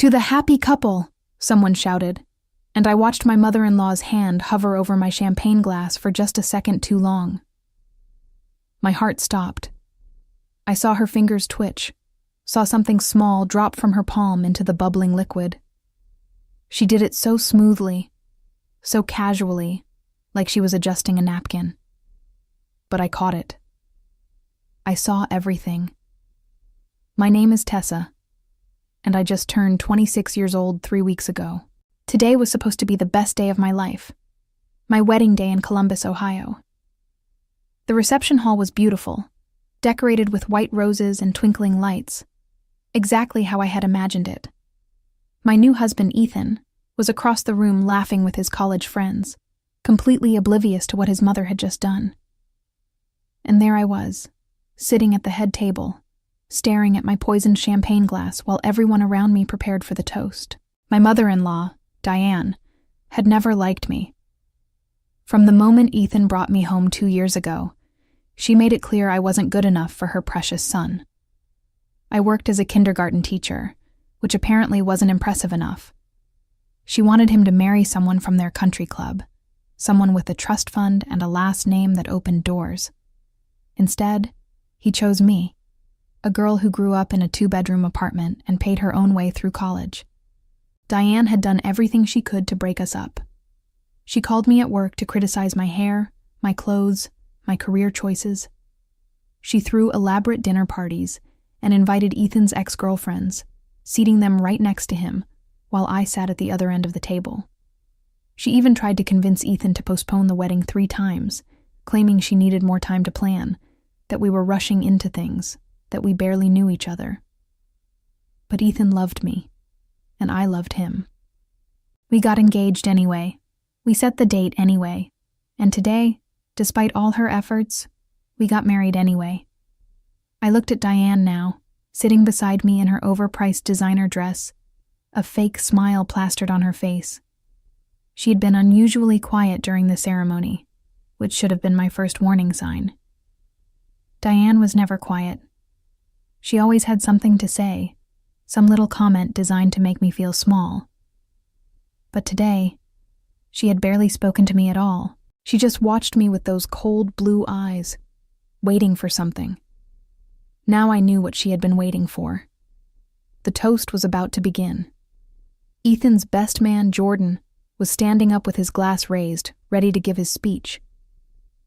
"To the happy couple," someone shouted, and I watched my mother-in-law's hand hover over my champagne glass for just a second too long. My heart stopped. I saw her fingers twitch, saw something small drop from her palm into the bubbling liquid. She did it so smoothly, so casually, like she was adjusting a napkin. But I caught it. I saw everything. My name is Tessa, and I just turned 26 years old 3 weeks ago. Today was supposed to be the best day of my life, my wedding day in Columbus, Ohio. The reception hall was beautiful, decorated with white roses and twinkling lights, exactly how I had imagined it. My new husband, Ethan, was across the room laughing with his college friends, completely oblivious to what his mother had just done. And there I was, sitting at the head table, staring at my poisoned champagne glass while everyone around me prepared for the toast. My mother-in-law, Diane, had never liked me. From the moment Ethan brought me home 2 years ago, she made it clear I wasn't good enough for her precious son. I worked as a kindergarten teacher, which apparently wasn't impressive enough. She wanted him to marry someone from their country club, someone with a trust fund and a last name that opened doors. Instead, he chose me, a girl who grew up in a 2-bedroom apartment and paid her own way through college. Diane had done everything she could to break us up. She called me at work to criticize my hair, my clothes, my career choices. She threw elaborate dinner parties and invited Ethan's ex-girlfriends, seating them right next to him, while I sat at the other end of the table. She even tried to convince Ethan to postpone the wedding 3 times, claiming she needed more time to plan, that we were rushing into things, that we barely knew each other. But Ethan loved me, and I loved him. We got engaged anyway. We set the date anyway. And today, despite all her efforts, we got married anyway. I looked at Diane now, sitting beside me in her overpriced designer dress, a fake smile plastered on her face. She had been unusually quiet during the ceremony, which should have been my first warning sign. Diane was never quiet. She always had something to say, some little comment designed to make me feel small. But today, she had barely spoken to me at all. She just watched me with those cold blue eyes, waiting for something. Now I knew what she had been waiting for. The toast was about to begin. Ethan's best man, Jordan, was standing up with his glass raised, ready to give his speech.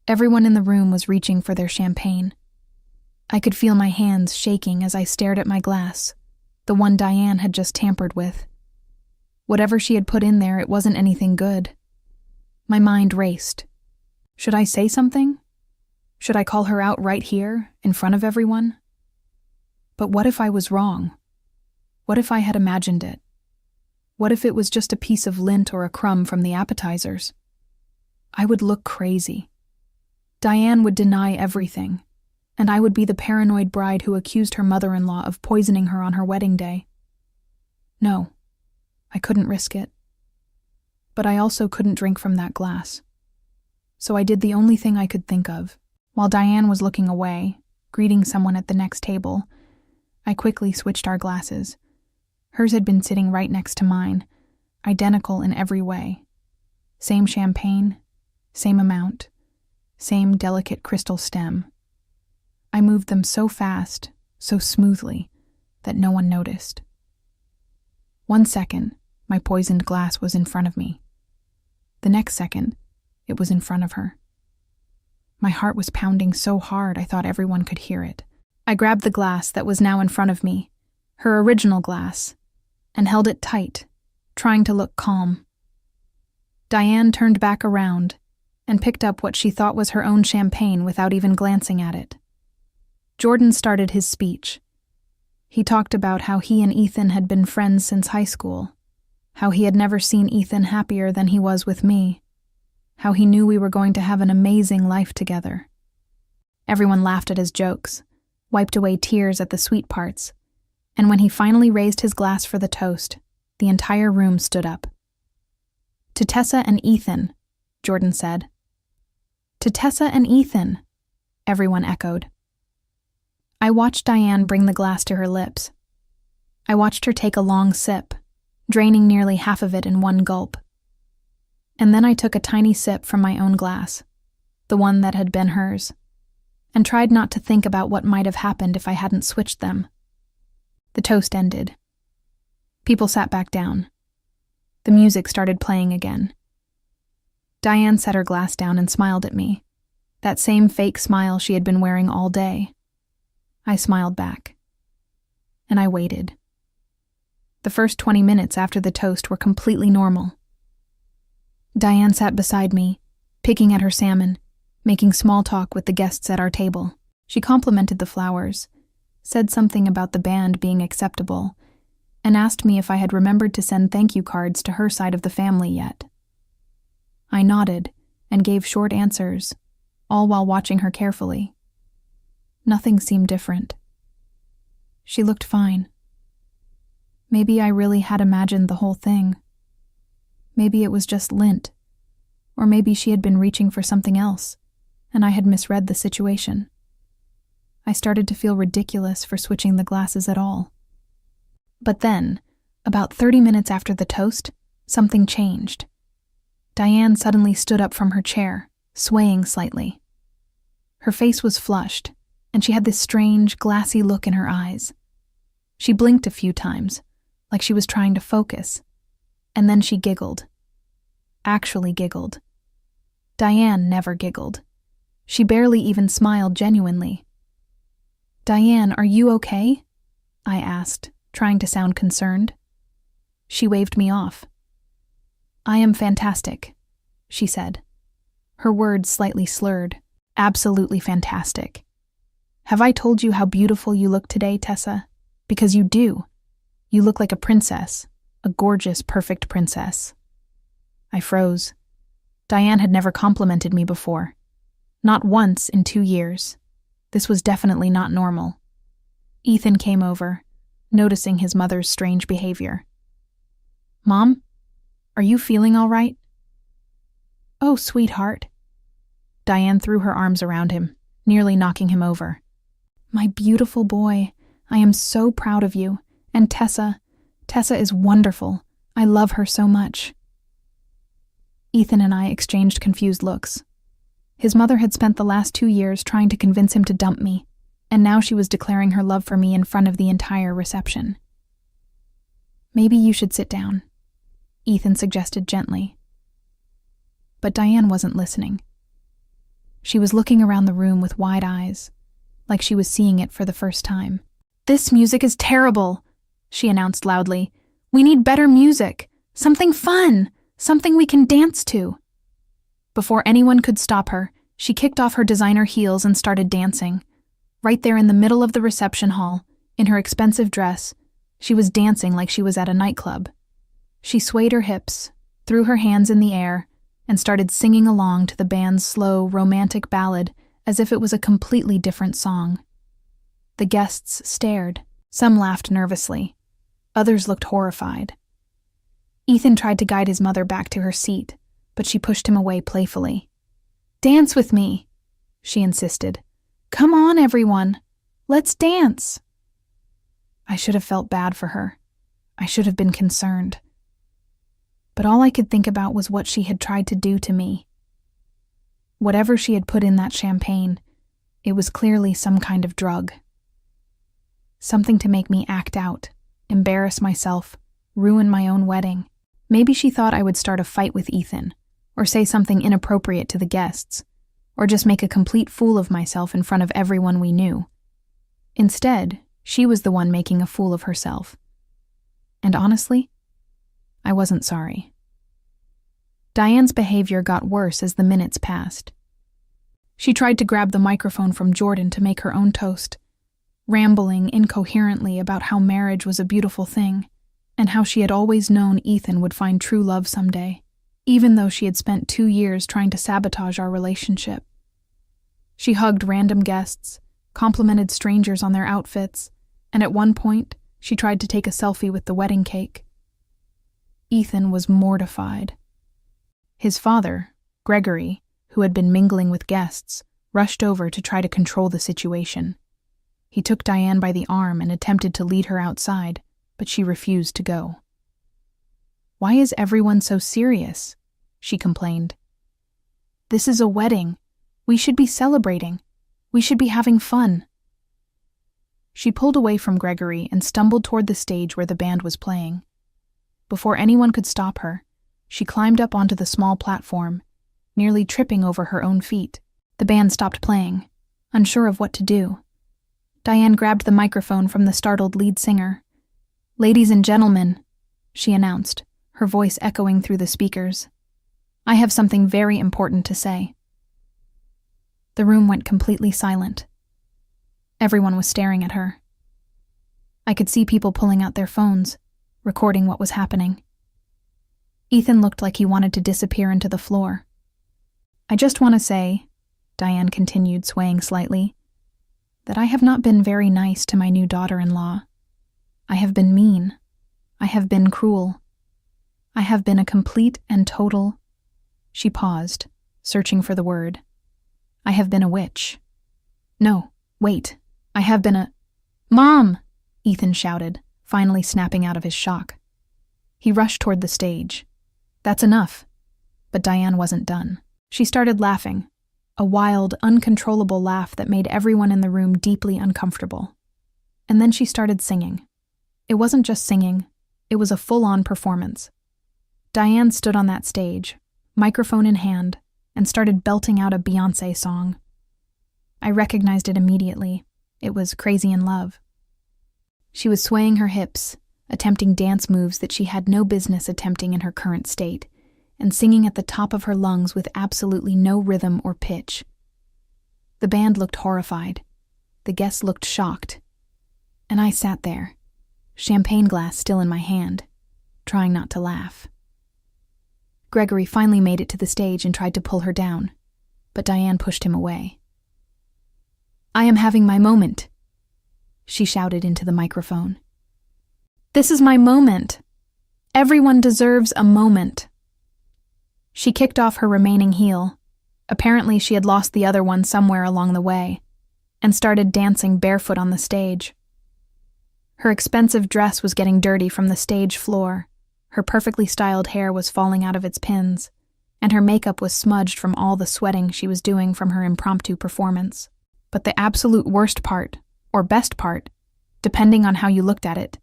Everyone in the room was reaching for their champagne. I could feel my hands shaking as I stared at my glass, the one Diane had just tampered with. Whatever she had put in there, it wasn't anything good. My mind raced. Should I say something? Should I call her out right here, in front of everyone? But what if I was wrong? What if I had imagined it? What if it was just a piece of lint or a crumb from the appetizers? I would look crazy. Diane would deny everything, and I would be the paranoid bride who accused her mother-in-law of poisoning her on her wedding day. No, I couldn't risk it. But I also couldn't drink from that glass. So I did the only thing I could think of. While Diane was looking away, greeting someone at the next table, I quickly switched our glasses. Hers had been sitting right next to mine, identical in every way. Same champagne, same amount, same delicate crystal stem. I moved them so fast, so smoothly, that no one noticed. 1 second, my poisoned glass was in front of me. The next second, it was in front of her. My heart was pounding so hard I thought everyone could hear it. I grabbed the glass that was now in front of me, her original glass, and held it tight, trying to look calm. Diane turned back around and picked up what she thought was her own champagne without even glancing at it. Jordan started his speech. He talked about how he and Ethan had been friends since high school, how he had never seen Ethan happier than he was with me, how he knew we were going to have an amazing life together. Everyone laughed at his jokes, wiped away tears at the sweet parts, and when he finally raised his glass for the toast, the entire room stood up. "To Tessa and Ethan," Jordan said. "To Tessa and Ethan," everyone echoed. I watched Diane bring the glass to her lips. I watched her take a long sip, draining nearly half of it in one gulp. And then I took a tiny sip from my own glass, the one that had been hers, and tried not to think about what might have happened if I hadn't switched them. The toast ended. People sat back down. The music started playing again. Diane set her glass down and smiled at me, that same fake smile she had been wearing all day. I smiled back. And I waited. The first 20 minutes after the toast were completely normal. Diane sat beside me, picking at her salmon, making small talk with the guests at our table. She complimented the flowers, said something about the band being acceptable, and asked me if I had remembered to send thank you cards to her side of the family yet. I nodded and gave short answers, all while watching her carefully. Nothing seemed different. She looked fine. Maybe I really had imagined the whole thing. Maybe it was just lint, or maybe she had been reaching for something else, and I had misread the situation. I started to feel ridiculous for switching the glasses at all. But then, about 30 minutes after the toast, something changed. Diane suddenly stood up from her chair, swaying slightly. Her face was flushed, and she had this strange, glassy look in her eyes. She blinked a few times, like she was trying to focus, and then she giggled. Actually giggled. Diane never giggled. She barely even smiled genuinely. "Diane, are you okay?" I asked, trying to sound concerned. She waved me off. "I am fantastic," she said. Her words slightly slurred. "Absolutely fantastic. Have I told you how beautiful you look today, Tessa? Because you do. You look like a princess, a gorgeous, perfect princess." I froze. Diane had never complimented me before. Not once in 2 years. This was definitely not normal. Ethan came over, noticing his mother's strange behavior. "Mom, are you feeling all right?" "Oh, sweetheart." Diane threw her arms around him, nearly knocking him over. "My beautiful boy, I am so proud of you. And Tessa is wonderful. I love her so much." Ethan and I exchanged confused looks. His mother had spent the last 2 years trying to convince him to dump me, and now she was declaring her love for me in front of the entire reception. "Maybe you should sit down," Ethan suggested gently. But Diane wasn't listening. She was looking around the room with wide eyes, like she was seeing it for the first time. "This music is terrible," she announced loudly. "We need better music, something fun, something we can dance to." Before anyone could stop her, she kicked off her designer heels and started dancing. Right there in the middle of the reception hall, in her expensive dress, she was dancing like she was at a nightclub. She swayed her hips, threw her hands in the air, and started singing along to the band's slow, romantic ballad as if it was a completely different song. The guests stared. Some laughed nervously. Others looked horrified. Ethan tried to guide his mother back to her seat, but she pushed him away playfully. "Dance with me," she insisted. "Come on, everyone. Let's dance." I should have felt bad for her. I should have been concerned. But all I could think about was what she had tried to do to me. Whatever she had put in that champagne, it was clearly some kind of drug. Something to make me act out, embarrass myself, ruin my own wedding. Maybe she thought I would start a fight with Ethan, or say something inappropriate to the guests, or just make a complete fool of myself in front of everyone we knew. Instead, she was the one making a fool of herself. And honestly, I wasn't sorry. Diane's behavior got worse as the minutes passed. She tried to grab the microphone from Jordan to make her own toast, rambling incoherently about how marriage was a beautiful thing, and how she had always known Ethan would find true love someday, even though she had spent 2 years trying to sabotage our relationship. She hugged random guests, complimented strangers on their outfits, and at one point, she tried to take a selfie with the wedding cake. Ethan was mortified. His father, Gregory, who had been mingling with guests, rushed over to try to control the situation. He took Diane by the arm and attempted to lead her outside, but she refused to go. "Why is everyone so serious?" she complained. "This is a wedding. We should be celebrating. We should be having fun." She pulled away from Gregory and stumbled toward the stage where the band was playing. Before anyone could stop her, she climbed up onto the small platform, nearly tripping over her own feet. The band stopped playing, unsure of what to do. Diane grabbed the microphone from the startled lead singer. "Ladies and gentlemen," she announced, her voice echoing through the speakers, "I have something very important to say." The room went completely silent. Everyone was staring at her. I could see people pulling out their phones, recording what was happening. Ethan looked like he wanted to disappear into the floor. "I just want to say," Diane continued, swaying slightly, "that I have not been very nice to my new daughter-in-law. I have been mean. I have been cruel. I have been a complete and total—" She paused, searching for the word. "I have been a witch. No, wait. I have been a—" "Mom!" Ethan shouted, finally snapping out of his shock. He rushed toward the stage. "That's enough." But Diane wasn't done. She started laughing, a wild, uncontrollable laugh that made everyone in the room deeply uncomfortable. And then she started singing. It wasn't just singing, it was a full-on performance. Diane stood on that stage, microphone in hand, and started belting out a Beyoncé song. I recognized it immediately. It was Crazy in Love. She was swaying her hips, attempting dance moves that she had no business attempting in her current state, and singing at the top of her lungs with absolutely no rhythm or pitch. The band looked horrified. The guests looked shocked. And I sat there, champagne glass still in my hand, trying not to laugh. Gregory finally made it to the stage and tried to pull her down, but Diane pushed him away. "I am having my moment," she shouted into the microphone. "This is my moment. Everyone deserves a moment." She kicked off her remaining heel. Apparently she had lost the other one somewhere along the way, and started dancing barefoot on the stage. Her expensive dress was getting dirty from the stage floor, her perfectly styled hair was falling out of its pins, and her makeup was smudged from all the sweating she was doing from her impromptu performance. But the absolute worst part, or best part, depending on how you looked at it,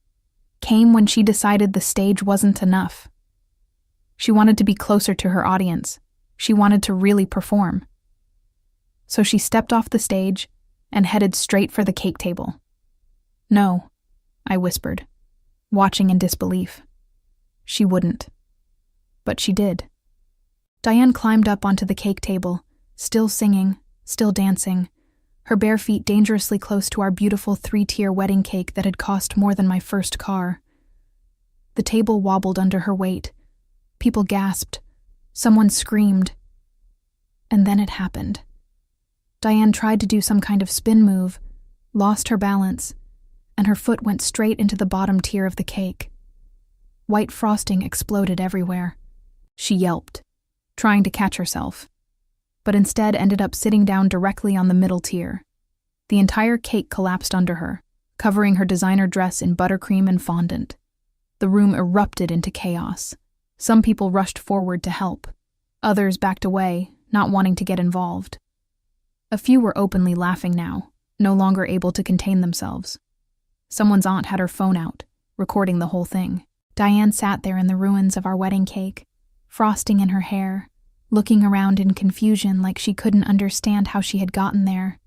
came when she decided the stage wasn't enough. She wanted to be closer to her audience. She wanted to really perform. So she stepped off the stage and headed straight for the cake table. "No," I whispered, watching in disbelief. She wouldn't. But she did. Diane climbed up onto the cake table, still singing, still dancing, her bare feet dangerously close to our beautiful 3-tier wedding cake that had cost more than my first car. The table wobbled under her weight. People gasped. Someone screamed. And then it happened. Diane tried to do some kind of spin move, lost her balance, and her foot went straight into the bottom tier of the cake. White frosting exploded everywhere. She yelped, trying to catch herself, but instead ended up sitting down directly on the middle tier. The entire cake collapsed under her, covering her designer dress in buttercream and fondant. The room erupted into chaos. Some people rushed forward to help. Others backed away, not wanting to get involved. A few were openly laughing now, no longer able to contain themselves. Someone's aunt had her phone out, recording the whole thing. Diane sat there in the ruins of our wedding cake, frosting in her hair, looking around in confusion like she couldn't understand how she had gotten there.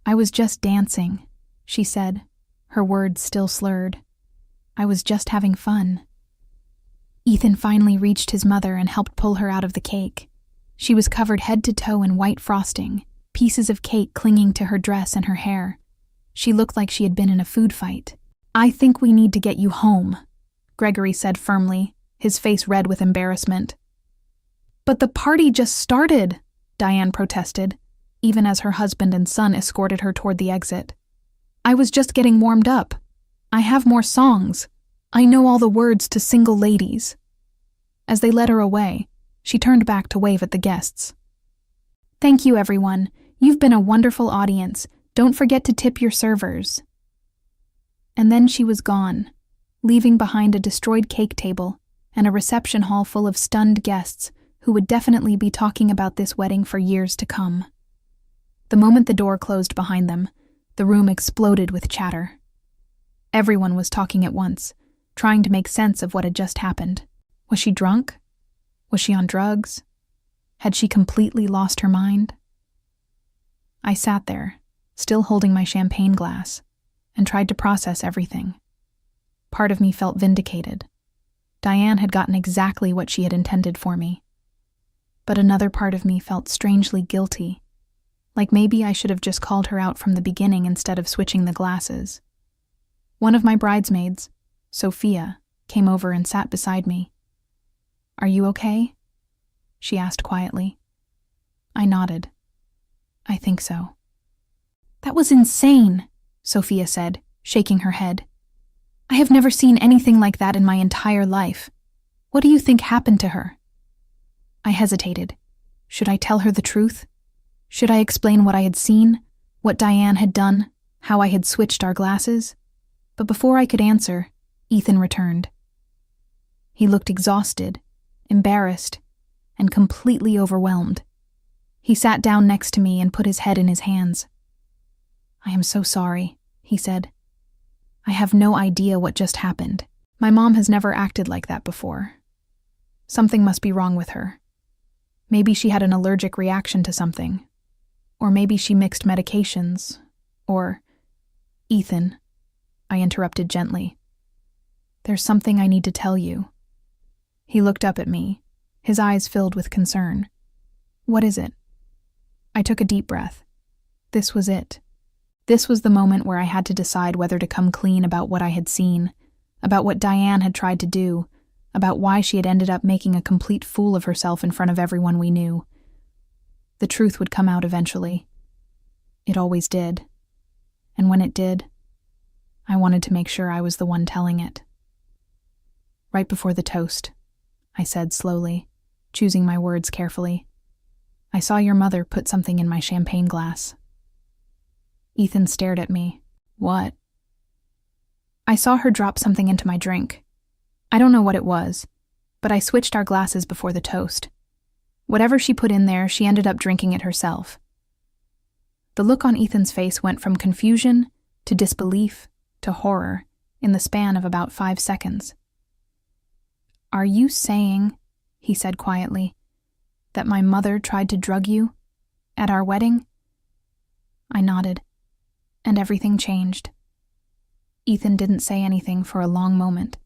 "I was just dancing," she said, her words still slurred. "I was just having fun." Ethan finally reached his mother and helped pull her out of the cake. She was covered head to toe in white frosting, pieces of cake clinging to her dress and her hair. She looked like she had been in a food fight. "I think we need to get you home," Gregory said firmly, his face red with embarrassment. "But the party just started," Diane protested, even as her husband and son escorted her toward the exit. "I was just getting warmed up. I have more songs. I know all the words to Single Ladies." As they led her away, she turned back to wave at the guests. "Thank you, everyone. You've been a wonderful audience. Don't forget to tip your servers." And then she was gone, leaving behind a destroyed cake table and a reception hall full of stunned guests who would definitely be talking about this wedding for years to come. The moment the door closed behind them, the room exploded with chatter. Everyone was talking at once, trying to make sense of what had just happened. Was she drunk? Was she on drugs? Had she completely lost her mind? I sat there, still holding my champagne glass, and tried to process everything. Part of me felt vindicated. Diane had gotten exactly what she had intended for me. But another part of me felt strangely guilty, like maybe I should have just called her out from the beginning instead of switching the glasses. One of my bridesmaids, Sophia, came over and sat beside me. "Are you okay?" she asked quietly. I nodded. "I think so." "That was insane," Sophia said, shaking her head. "I have never seen anything like that in my entire life. What do you think happened to her?" I hesitated. Should I tell her the truth? Should I explain what I had seen, what Diane had done, how I had switched our glasses? But before I could answer, Ethan returned. He looked exhausted, embarrassed, and completely overwhelmed. He sat down next to me and put his head in his hands. "I am so sorry," he said. "I have no idea what just happened. My mom has never acted like that before. Something must be wrong with her. Maybe she had an allergic reaction to something. Or maybe she mixed medications. Or—" "Ethan," I interrupted gently. "There's something I need to tell you." He looked up at me, his eyes filled with concern. "What is it?" I took a deep breath. This was it. This was the moment where I had to decide whether to come clean about what I had seen, about what Diane had tried to do, about why she had ended up making a complete fool of herself in front of everyone we knew. The truth would come out eventually. It always did. And when it did, I wanted to make sure I was the one telling it. "Right before the toast," I said slowly, choosing my words carefully, "I saw your mother put something in my champagne glass." Ethan stared at me. "What?" "I saw her drop something into my drink. I don't know what it was, but I switched our glasses before the toast. Whatever she put in there, she ended up drinking it herself." The look on Ethan's face went from confusion to disbelief to horror in the span of about 5 seconds. "Are you saying," he said quietly, "that my mother tried to drug you at our wedding?" I nodded, and everything changed. Ethan didn't say anything for a long moment.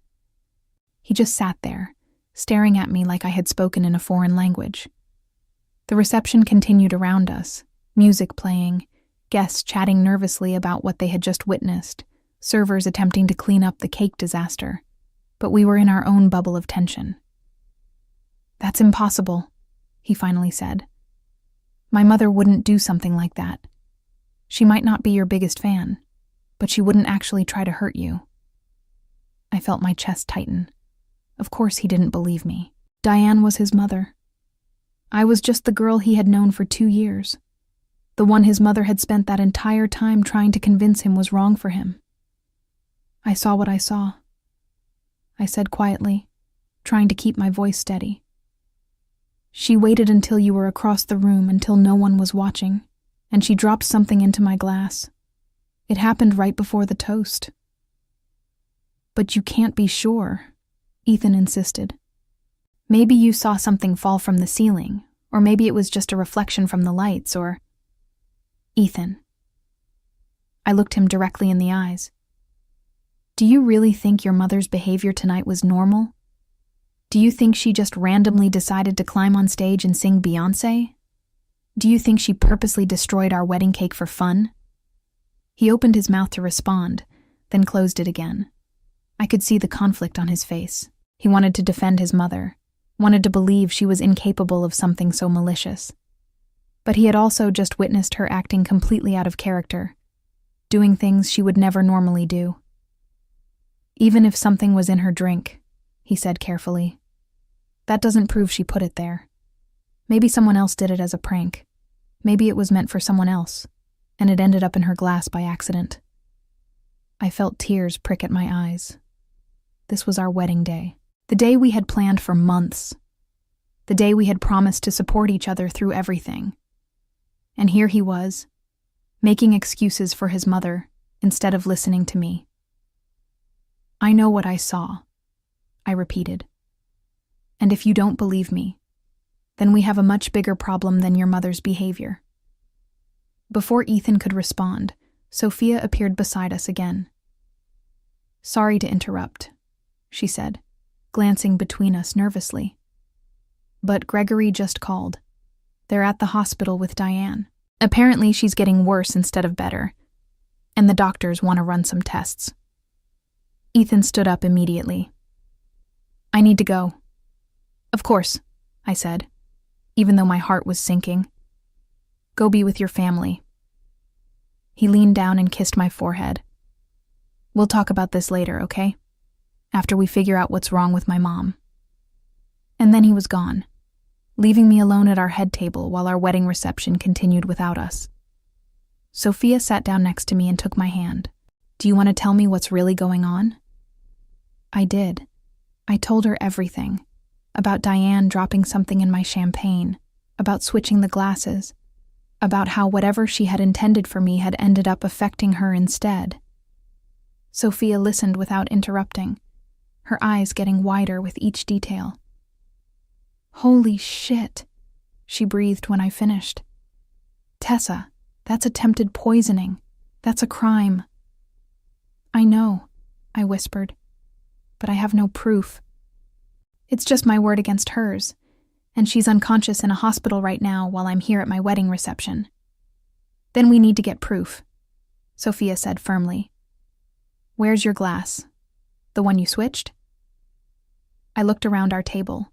He just sat there, staring at me like I had spoken in a foreign language. The reception continued around us, music playing, guests chatting nervously about what they had just witnessed, servers attempting to clean up the cake disaster, but we were in our own bubble of tension. "That's impossible," he finally said. "My mother wouldn't do something like that. She might not be your biggest fan, but she wouldn't actually try to hurt you." I felt my chest tighten. Of course he didn't believe me. Diane was his mother. I was just the girl he had known for 2 years, the one his mother had spent that entire time trying to convince him was wrong for him. "I saw what I saw," I said quietly, trying to keep my voice steady. "She waited until you were across the room, until no one was watching, and she dropped something into my glass. It happened right before the toast." "But you can't be sure," Ethan insisted. "Maybe you saw something fall from the ceiling, or maybe it was just a reflection from the lights, or—" "Ethan." I looked him directly in the eyes. "Do you really think your mother's behavior tonight was normal? Do you think she just randomly decided to climb on stage and sing Beyoncé? Do you think she purposely destroyed our wedding cake for fun?" He opened his mouth to respond, then closed it again. I could see the conflict on his face. He wanted to defend his mother, wanted to believe she was incapable of something so malicious. But he had also just witnessed her acting completely out of character, doing things she would never normally do. "Even if something was in her drink," he said carefully, "that doesn't prove she put it there. Maybe someone else did it as a prank. Maybe it was meant for someone else, and it ended up in her glass by accident." I felt tears prick at my eyes. This was our wedding day. The day we had planned for months. The day we had promised to support each other through everything. And here he was, making excuses for his mother instead of listening to me. I know what I saw, I repeated. And if you don't believe me, then we have a much bigger problem than your mother's behavior. Before Ethan could respond, Sophia appeared beside us again. Sorry to interrupt, she said, glancing between us nervously. But Gregory just called. They're at the hospital with Diane. Apparently she's getting worse instead of better, and the doctors want to run some tests. Ethan stood up immediately. I need to go. Of course, I said, even though my heart was sinking. Go be with your family. He leaned down and kissed my forehead. We'll talk about this later, okay? After we figure out what's wrong with my mom. And then he was gone, leaving me alone at our head table while our wedding reception continued without us. Sophia sat down next to me and took my hand. Do you want to tell me what's really going on? I did. I told her everything. About Diane dropping something in my champagne, about switching the glasses, about how whatever she had intended for me had ended up affecting her instead. Sophia listened without interrupting, her eyes getting wider with each detail. Holy shit, she breathed when I finished. Tessa, that's attempted poisoning. That's a crime. I know, I whispered, but I have no proof. It's just my word against hers, and she's unconscious in a hospital right now while I'm here at my wedding reception. Then we need to get proof, Sophia said firmly. Where's your glass? The one you switched? I looked around our table.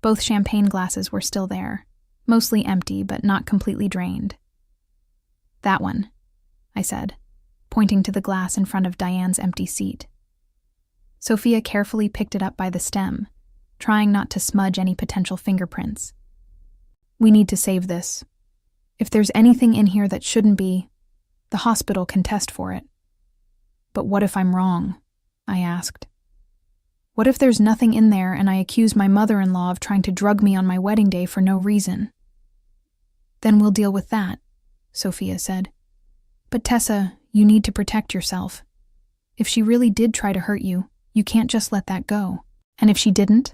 Both champagne glasses were still there, mostly empty but not completely drained. That one, I said, pointing to the glass in front of Diane's empty seat. Sophia carefully picked it up by the stem, trying not to smudge any potential fingerprints. We need to save this. If there's anything in here that shouldn't be, the hospital can test for it. But what if I'm wrong? I asked. What if there's nothing in there and I accuse my mother-in-law of trying to drug me on my wedding day for no reason? Then we'll deal with that, Sophia said. But Tessa, you need to protect yourself. If she really did try to hurt you, you can't just let that go. And if she didn't,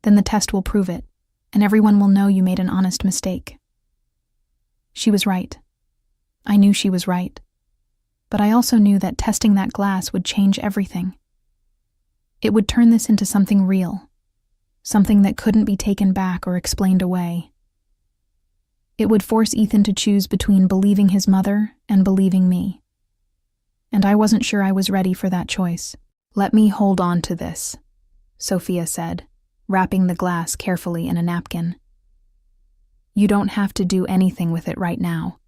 then the test will prove it, and everyone will know you made an honest mistake. She was right. I knew she was right. But I also knew that testing that glass would change everything. It would turn this into something real, something that couldn't be taken back or explained away. It would force Ethan to choose between believing his mother and believing me. And I wasn't sure I was ready for that choice. Let me hold on to this, Sophia said, wrapping the glass carefully in a napkin. You don't have to do anything with it right now.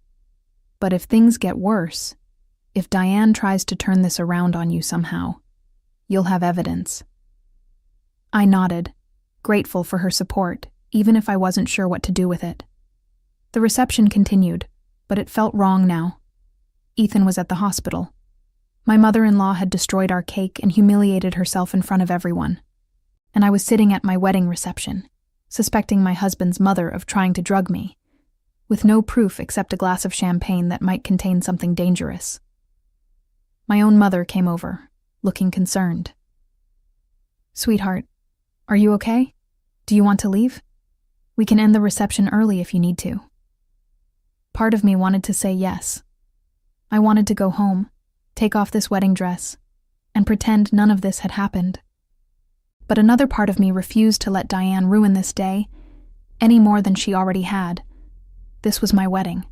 But if things get worse, if Diane tries to turn this around on you somehow, you'll have evidence. I nodded, grateful for her support, even if I wasn't sure what to do with it. The reception continued, but it felt wrong now. Ethan was at the hospital. My mother-in-law had destroyed our cake and humiliated herself in front of everyone. And I was sitting at my wedding reception, suspecting my husband's mother of trying to drug me, with no proof except a glass of champagne that might contain something dangerous. My own mother came over, looking concerned. Sweetheart, are you okay? Do you want to leave? We can end the reception early if you need to. Part of me wanted to say yes. I wanted to go home, take off this wedding dress, and pretend none of this had happened. But another part of me refused to let Diane ruin this day, any more than she already had. This was my wedding.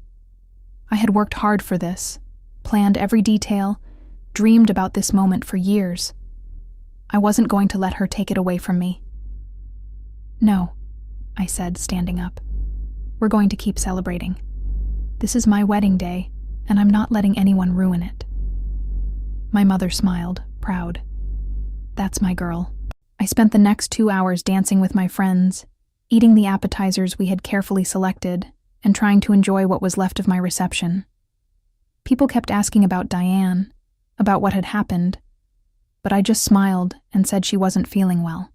I had worked hard for this, planned every detail, dreamed about this moment for years. I wasn't going to let her take it away from me. No, I said, standing up. We're going to keep celebrating. This is my wedding day, and I'm not letting anyone ruin it. My mother smiled, proud. That's my girl. I spent the next 2 hours dancing with my friends, eating the appetizers we had carefully selected, and trying to enjoy what was left of my reception. People kept asking about Diane, about what had happened, but I just smiled and said she wasn't feeling well.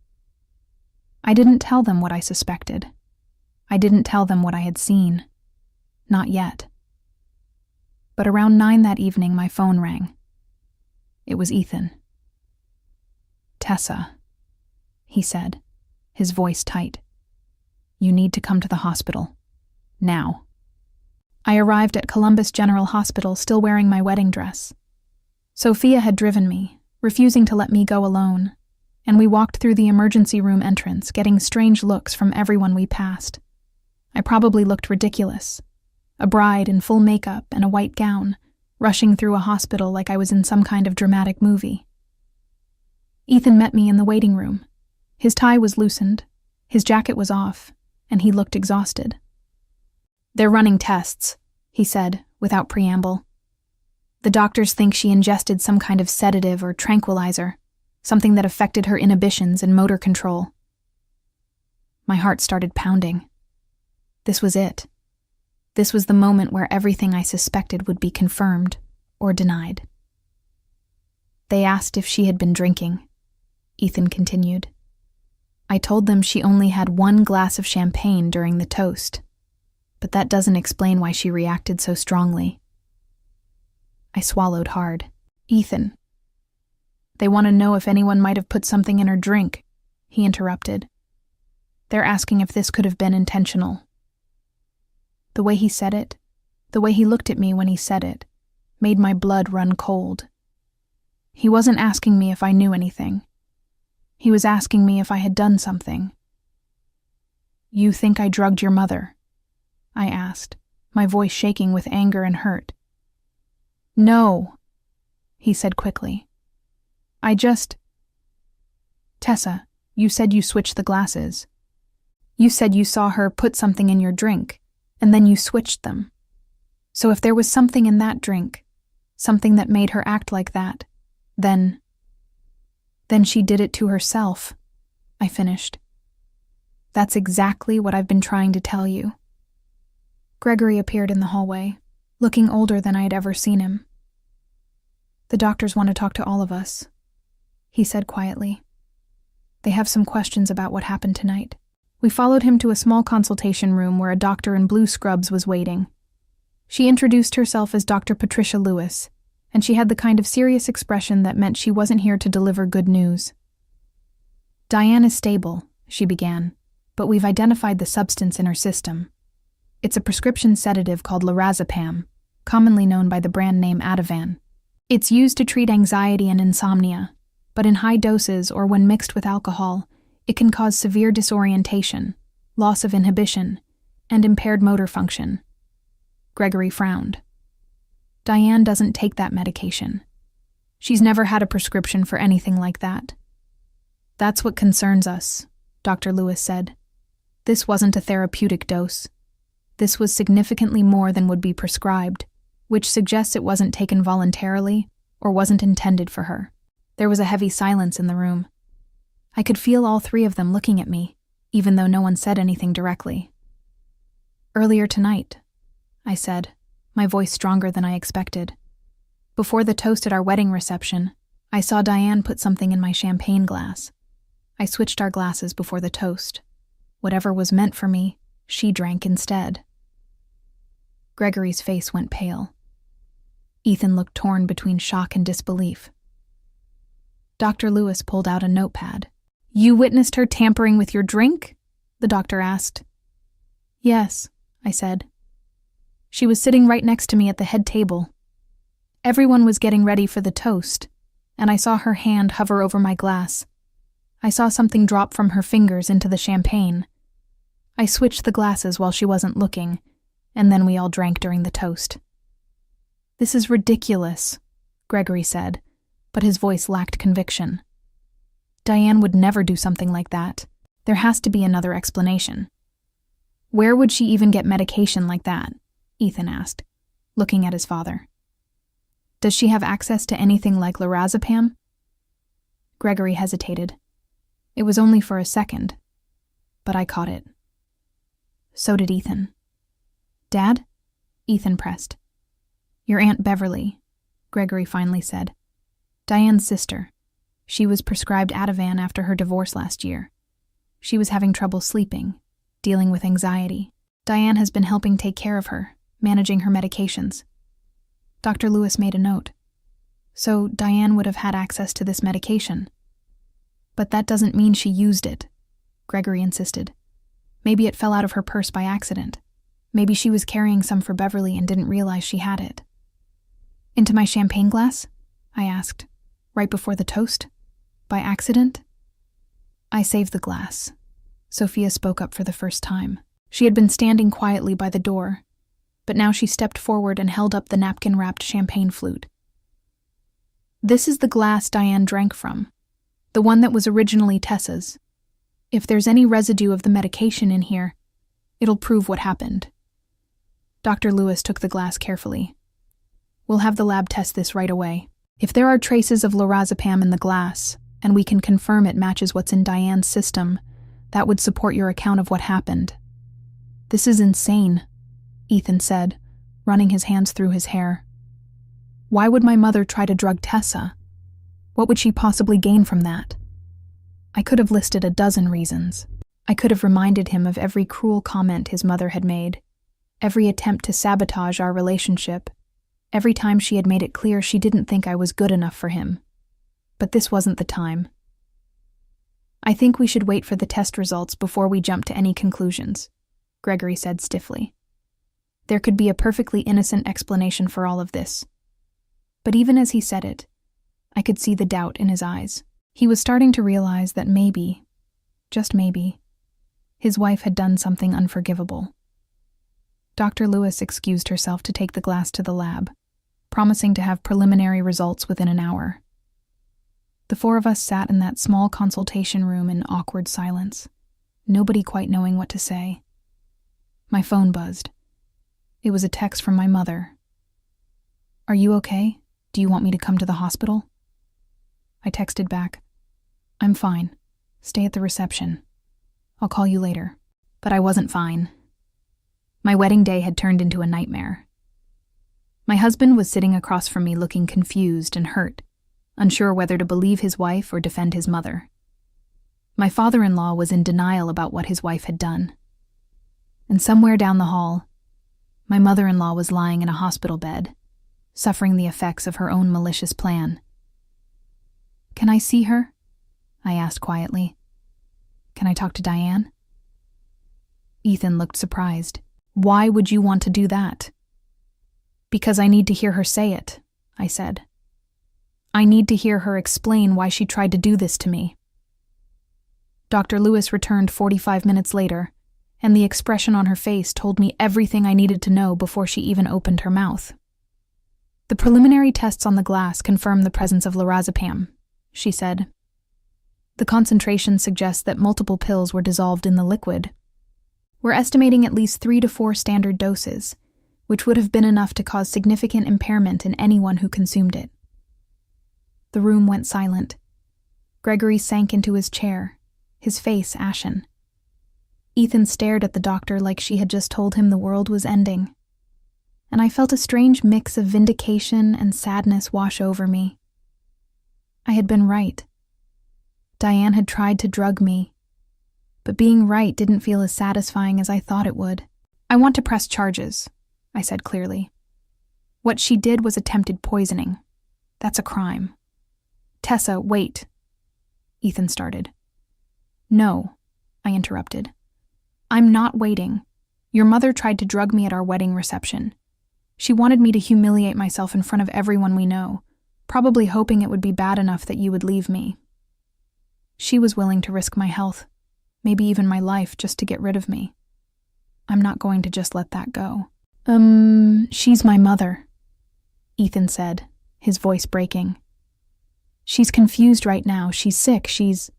I didn't tell them what I suspected. I didn't tell them what I had seen. Not yet. But around 9 that evening, my phone rang. It was Ethan. "Tessa," he said, his voice tight. "You need to come to the hospital. Now." I arrived at Columbus General Hospital still wearing my wedding dress. Sophia had driven me, refusing to let me go alone, and we walked through the emergency room entrance, getting strange looks from everyone we passed. I probably looked ridiculous, a bride in full makeup and a white gown, rushing through a hospital like I was in some kind of dramatic movie. Ethan met me in the waiting room. His tie was loosened, his jacket was off, and he looked exhausted. "They're running tests," he said, without preamble. "The doctors think she ingested some kind of sedative or tranquilizer, something that affected her inhibitions and motor control." My heart started pounding. This was it. This was the moment where everything I suspected would be confirmed or denied. "They asked if she had been drinking," Ethan continued. "I told them she only had 1 glass of champagne during the toast, but that doesn't explain why she reacted so strongly." I swallowed hard. "Ethan, they want to know if anyone might have put something in her drink," he interrupted. "They're asking if this could have been intentional." The way he said it, the way he looked at me when he said it, made my blood run cold. He wasn't asking me if I knew anything. He was asking me if I had done something. "You think I drugged your mother?" I asked, my voice shaking with anger and hurt. "No," he said quickly. Tessa, you said you switched the glasses. You said you saw her put something in your drink, and then you switched them. So if there was something in that drink, something that made her act like that, then she did it to herself," I finished. "That's exactly what I've been trying to tell you." Gregory appeared in the hallway, looking older than I had ever seen him. "The doctors want to talk to all of us," he said quietly. "They have some questions about what happened tonight." We followed him to a small consultation room where a doctor in blue scrubs was waiting. She introduced herself as Dr. Patricia Lewis, and she had the kind of serious expression that meant she wasn't here to deliver good news. "Diane is stable," she began, "but we've identified the substance in her system. It's a prescription sedative called lorazepam, commonly known by the brand name Ativan. It's used to treat anxiety and insomnia, but in high doses or when mixed with alcohol, it can cause severe disorientation, loss of inhibition, and impaired motor function." Gregory frowned. "Diane doesn't take that medication. She's never had a prescription for anything like that." "That's what concerns us," Dr. Lewis said. "This wasn't a therapeutic dose. This was significantly more than would be prescribed, which suggests it wasn't taken voluntarily or wasn't intended for her." There was a heavy silence in the room. I could feel all 3 of them looking at me, even though no one said anything directly. "Earlier tonight," I said, my voice stronger than I expected. "Before the toast at our wedding reception, I saw Diane put something in my champagne glass. I switched our glasses before the toast. Whatever was meant for me, she drank instead." Gregory's face went pale. Ethan looked torn between shock and disbelief. Dr. Lewis pulled out a notepad. "You witnessed her tampering with your drink?" the doctor asked. "Yes," I said. "She was sitting right next to me at the head table. Everyone was getting ready for the toast, and I saw her hand hover over my glass. I saw something drop from her fingers into the champagne. I switched the glasses while she wasn't looking, and then we all drank during the toast." "This is ridiculous," Gregory said, but his voice lacked conviction. "Diane would never do something like that. There has to be another explanation." "Where would she even get medication like that?" Ethan asked, looking at his father. "Does she have access to anything like lorazepam?" Gregory hesitated. It was only for a second, but I caught it. So did Ethan. "Dad?" Ethan pressed. "Your Aunt Beverly," Gregory finally said. "Diane's sister. She was prescribed Ativan after her divorce last year. She was having trouble sleeping, dealing with anxiety. Diane has been helping take care of her, managing her medications. Dr. Lewis made a note. So Diane would have had access to this medication. But that doesn't mean she used it, Gregory insisted. Maybe it fell out of her purse by accident. Maybe she was carrying some for Beverly and didn't realize she had it. Into my champagne glass? I asked, right before the toast. By accident? I saved the glass. Sophia spoke up for the first time. She had been standing quietly by the door, but now she stepped forward and held up the napkin-wrapped champagne flute. This is the glass Diane drank from, the one that was originally Tessa's. If there's any residue of the medication in here, it'll prove what happened. Dr. Lewis took the glass carefully. We'll have the lab test this right away. If there are traces of lorazepam in the glass, and we can confirm it matches what's in Diane's system, that would support your account of what happened. This is insane, Ethan said, running his hands through his hair. Why would my mother try to drug Tessa? What would she possibly gain from that? I could have listed a dozen reasons. I could have reminded him of every cruel comment his mother had made, every attempt to sabotage our relationship, every time she had made it clear she didn't think I was good enough for him. But this wasn't the time. I think we should wait for the test results before we jump to any conclusions, Gregory said stiffly. There could be a perfectly innocent explanation for all of this. But even as he said it, I could see the doubt in his eyes. He was starting to realize that maybe, just maybe, his wife had done something unforgivable. Dr. Lewis excused herself to take the glass to the lab, promising to have preliminary results within an hour. The four of us sat in that small consultation room in awkward silence, nobody quite knowing what to say. My phone buzzed. It was a text from my mother. Are you okay? Do you want me to come to the hospital? I texted back, I'm fine. Stay at the reception. I'll call you later. But I wasn't fine. My wedding day had turned into a nightmare. My husband was sitting across from me looking confused and hurt, unsure whether to believe his wife or defend his mother. My father-in-law was in denial about what his wife had done. And somewhere down the hall, my mother-in-law was lying in a hospital bed, suffering the effects of her own malicious plan. Can I see her? I asked quietly. Can I talk to Diane? Ethan looked surprised. Why would you want to do that? Because I need to hear her say it, I said. I need to hear her explain why she tried to do this to me. Dr. Lewis returned 45 minutes later, and the expression on her face told me everything I needed to know before she even opened her mouth. The preliminary tests on the glass confirm the presence of lorazepam, she said. The concentration suggests that multiple pills were dissolved in the liquid. We're estimating at least 3 to 4 standard doses, which would have been enough to cause significant impairment in anyone who consumed it. The room went silent. Gregory sank into his chair, his face ashen. Ethan stared at the doctor like she had just told him the world was ending. And I felt a strange mix of vindication and sadness wash over me. I had been right. Diane had tried to drug me, but being right didn't feel as satisfying as I thought it would. I want to press charges, I said clearly. What she did was attempted poisoning. That's a crime. Tessa, wait. Ethan started. No, I interrupted. I'm not waiting. Your mother tried to drug me at our wedding reception. She wanted me to humiliate myself in front of everyone we know, probably hoping it would be bad enough that you would leave me. She was willing to risk my health, maybe even my life, just to get rid of me. I'm not going to just let that go. She's my mother, Ethan said, his voice breaking. She's confused right now. She's sick. She's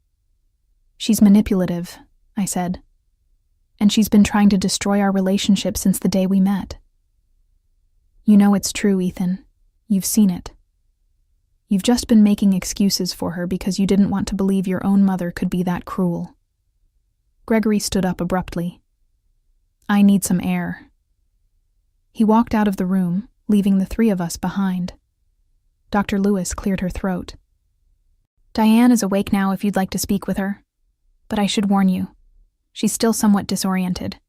manipulative, I said. And she's been trying to destroy our relationship since the day we met. You know it's true, Ethan. You've seen it. You've just been making excuses for her because you didn't want to believe your own mother could be that cruel. Gregory stood up abruptly. I need some air. He walked out of the room, leaving the 3 of us behind. Dr. Lewis cleared her throat. Diane is awake now if you'd like to speak with her. But I should warn you, she's still somewhat disoriented.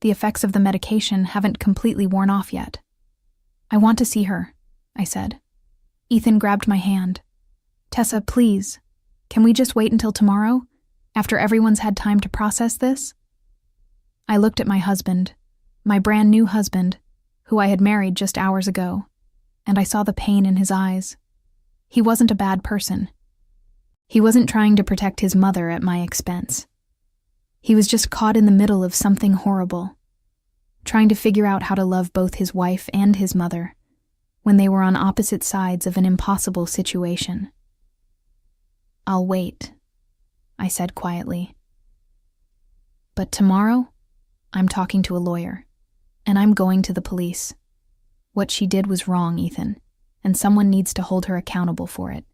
The effects of the medication haven't completely worn off yet. I want to see her, I said. Ethan grabbed my hand. Tessa, please, can we just wait until tomorrow, after everyone's had time to process this? I looked at my husband, my brand new husband, who I had married just hours ago, and I saw the pain in his eyes. He wasn't a bad person. He wasn't trying to protect his mother at my expense. He was just caught in the middle of something horrible, trying to figure out how to love both his wife and his mother when they were on opposite sides of an impossible situation. I'll wait, I said quietly. But tomorrow, I'm talking to a lawyer, and I'm going to the police. What she did was wrong, Ethan, and someone needs to hold her accountable for it.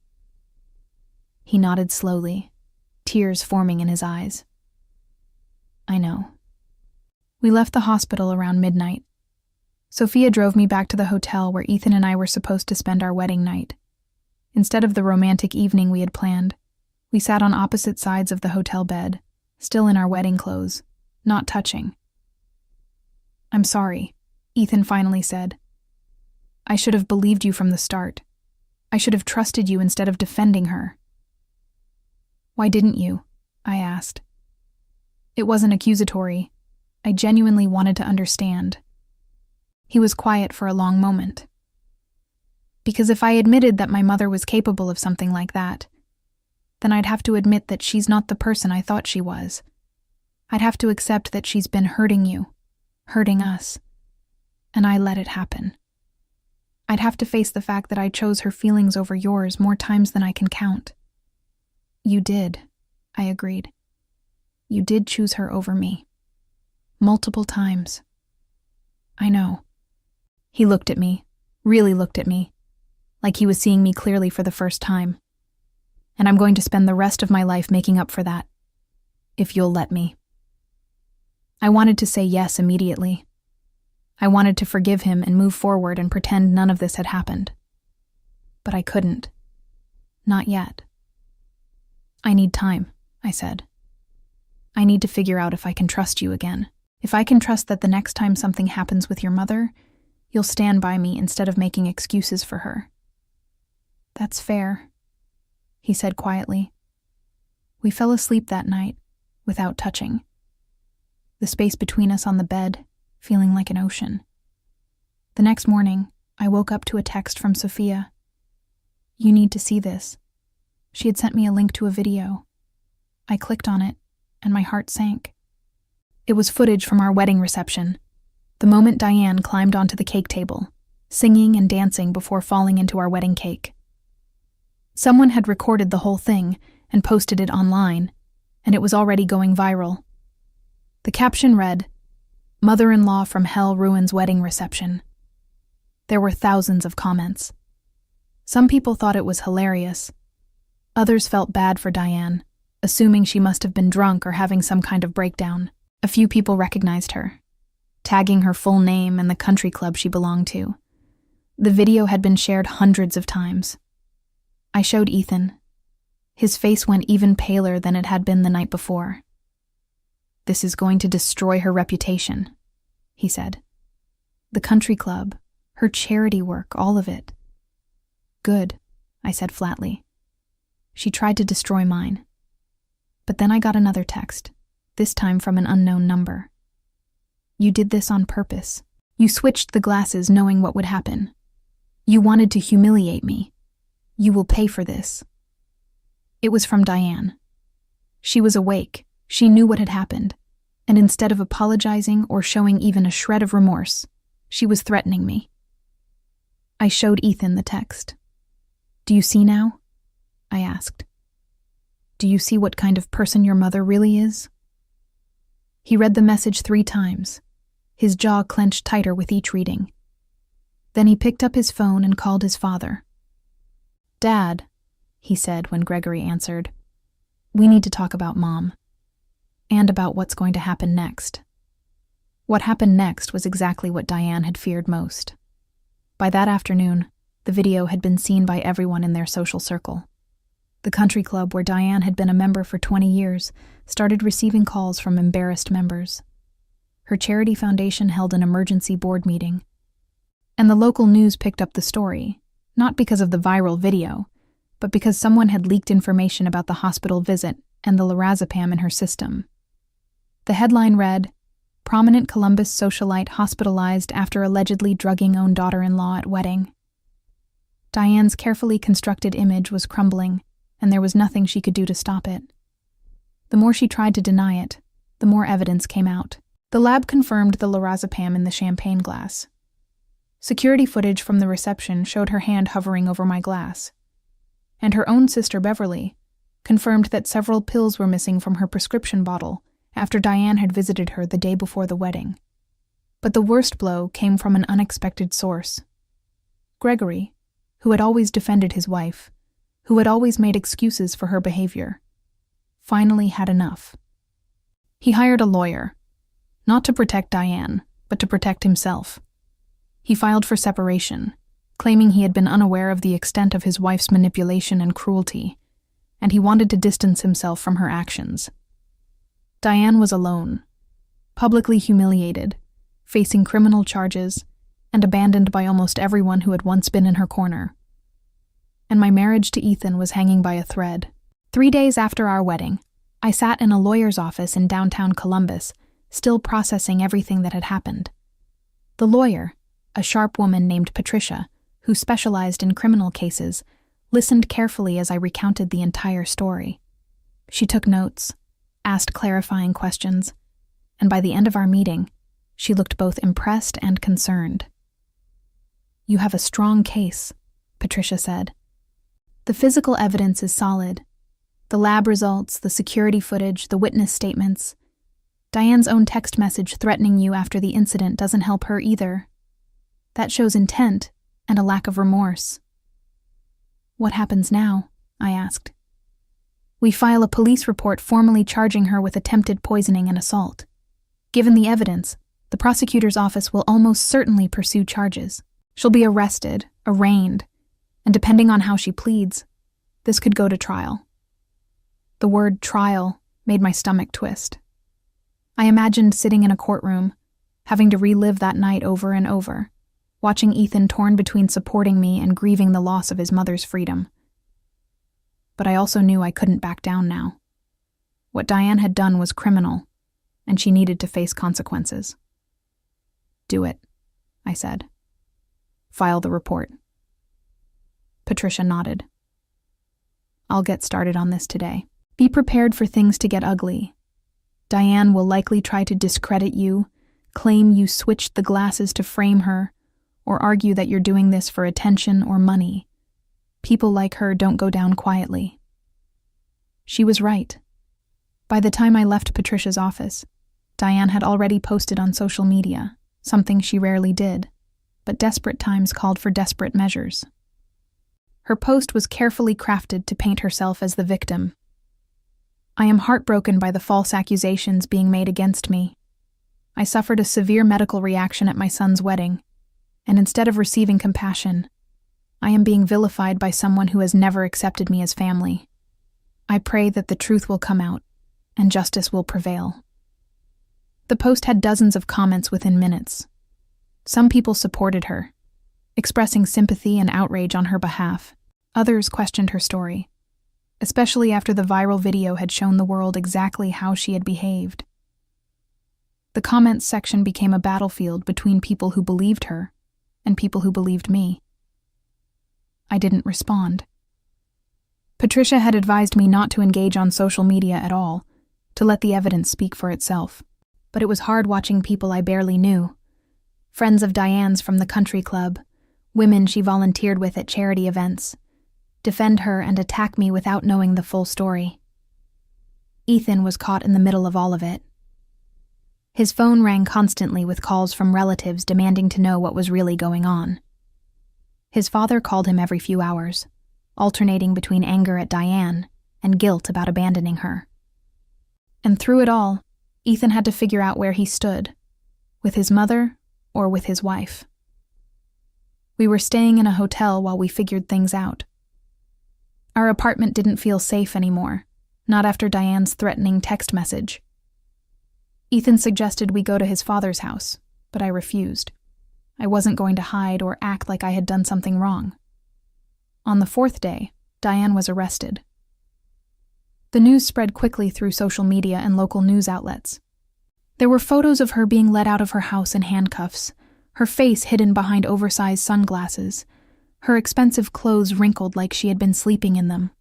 He nodded slowly, tears forming in his eyes. I know. We left the hospital around midnight. Sophia drove me back to the hotel where Ethan and I were supposed to spend our wedding night. Instead of the romantic evening we had planned, we sat on opposite sides of the hotel bed, still in our wedding clothes, not touching. I'm sorry, Ethan finally said. I should have believed you from the start. I should have trusted you instead of defending her. Why didn't you? I asked. It wasn't accusatory. I genuinely wanted to understand. He was quiet for a long moment. Because if I admitted that my mother was capable of something like that, then I'd have to admit that she's not the person I thought she was. I'd have to accept that she's been hurting you, hurting us, and I let it happen. I'd have to face the fact that I chose her feelings over yours more times than I can count. You did, I agreed. You did choose her over me. Multiple times. I know. He looked at me, really looked at me, like he was seeing me clearly for the first time. And I'm going to spend the rest of my life making up for that, if you'll let me. I wanted to say yes immediately. I wanted to forgive him and move forward and pretend none of this had happened. But I couldn't. Not yet. I need time, I said. I need to figure out if I can trust you again. If I can trust that the next time something happens with your mother, you'll stand by me instead of making excuses for her. That's fair, he said quietly. We fell asleep that night, without touching. The space between us on the bed, feeling like an ocean. The next morning, I woke up to a text from Sophia. You need to see this. She had sent me a link to a video. I clicked on it, and my heart sank. It was footage from our wedding reception, the moment Diane climbed onto the cake table, singing and dancing before falling into our wedding cake. Someone had recorded the whole thing and posted it online, and it was already going viral. The caption read, "Mother-in-law from hell ruins wedding reception." There were thousands of comments. Some people thought it was hilarious. Others felt bad for Diane, assuming she must have been drunk or having some kind of breakdown. A few people recognized her, tagging her full name and the country club she belonged to. The video had been shared hundreds of times. I showed Ethan. His face went even paler than it had been the night before. This is going to destroy her reputation, he said. The country club, her charity work, all of it. Good, I said flatly. She tried to destroy mine. But then I got another text, this time from an unknown number. You did this on purpose. You switched the glasses knowing what would happen. You wanted to humiliate me. You will pay for this. It was from Diane. She was awake. She knew what had happened. And instead of apologizing or showing even a shred of remorse, she was threatening me. I showed Ethan the text. Do you see now? I asked. Do you see what kind of person your mother really is? He read the message 3 times, his jaw clenched tighter with each reading. Then he picked up his phone and called his father. Dad, he said when Gregory answered, we need to talk about Mom, and about what's going to happen next. What happened next was exactly what Diane had feared most. By that afternoon, the video had been seen by everyone in their social circle. The country club where Diane had been a member for 20 years started receiving calls from embarrassed members. Her charity foundation held an emergency board meeting, and the local news picked up the story, not because of the viral video, but because someone had leaked information about the hospital visit and the lorazepam in her system. The headline read, "Prominent Columbus socialite hospitalized after allegedly drugging own daughter-in-law at wedding." Diane's carefully constructed image was crumbling, and there was nothing she could do to stop it. The more she tried to deny it, the more evidence came out. The lab confirmed the lorazepam in the champagne glass. Security footage from the reception showed her hand hovering over my glass. And her own sister Beverly confirmed that several pills were missing from her prescription bottle after Diane had visited her the day before the wedding. But the worst blow came from an unexpected source. Gregory, who had always defended his wife, who had always made excuses for her behavior, finally had enough. He hired a lawyer, not to protect Diane, but to protect himself. He filed for separation, claiming he had been unaware of the extent of his wife's manipulation and cruelty, and he wanted to distance himself from her actions. Diane was alone, publicly humiliated, facing criminal charges, and abandoned by almost everyone who had once been in her corner. And my marriage to Ethan was hanging by a thread. 3 days after our wedding, I sat in a lawyer's office in downtown Columbus, still processing everything that had happened. The lawyer, a sharp woman named Patricia, who specialized in criminal cases, listened carefully as I recounted the entire story. She took notes, asked clarifying questions, and by the end of our meeting, she looked both impressed and concerned. "You have a strong case," Patricia said. "The physical evidence is solid. The lab results, the security footage, the witness statements. Diane's own text message threatening you after the incident doesn't help her either. That shows intent and a lack of remorse." "What happens now?" I asked. "We file a police report formally charging her with attempted poisoning and assault. Given the evidence, the prosecutor's office will almost certainly pursue charges. She'll be arrested, arraigned, and depending on how she pleads, this could go to trial." The word trial made my stomach twist. I imagined sitting in a courtroom, having to relive that night over and over, watching Ethan torn between supporting me and grieving the loss of his mother's freedom. But I also knew I couldn't back down now. What Diane had done was criminal, and she needed to face consequences. "Do it," I said. "File the report." Patricia nodded. "I'll get started on this today. Be prepared for things to get ugly. Diane will likely try to discredit you, claim you switched the glasses to frame her, or argue that you're doing this for attention or money. People like her don't go down quietly." She was right. By the time I left Patricia's office, Diane had already posted on social media, something she rarely did, but desperate times called for desperate measures. Her post was carefully crafted to paint herself as the victim. "I am heartbroken by the false accusations being made against me. I suffered a severe medical reaction at my son's wedding, and instead of receiving compassion, I am being vilified by someone who has never accepted me as family. I pray that the truth will come out, and justice will prevail." The post had dozens of comments within minutes. Some people supported her, expressing sympathy and outrage on her behalf. Others questioned her story, especially after the viral video had shown the world exactly how she had behaved. The comments section became a battlefield between people who believed her and people who believed me. I didn't respond. Patricia had advised me not to engage on social media at all, to let the evidence speak for itself. But it was hard watching people I barely knew. Friends of Diane's from the country club, women she volunteered with at charity events, defend her and attack me without knowing the full story. Ethan was caught in the middle of all of it. His phone rang constantly with calls from relatives demanding to know what was really going on. His father called him every few hours, alternating between anger at Diane and guilt about abandoning her. And through it all, Ethan had to figure out where he stood, with his mother or with his wife. We were staying in a hotel while we figured things out. Our apartment didn't feel safe anymore, not after Diane's threatening text message. Ethan suggested we go to his father's house, but I refused. I wasn't going to hide or act like I had done something wrong. On the fourth day, Diane was arrested. The news spread quickly through social media and local news outlets. There were photos of her being led out of her house in handcuffs, her face hidden behind oversized sunglasses, her expensive clothes wrinkled like she had been sleeping in them.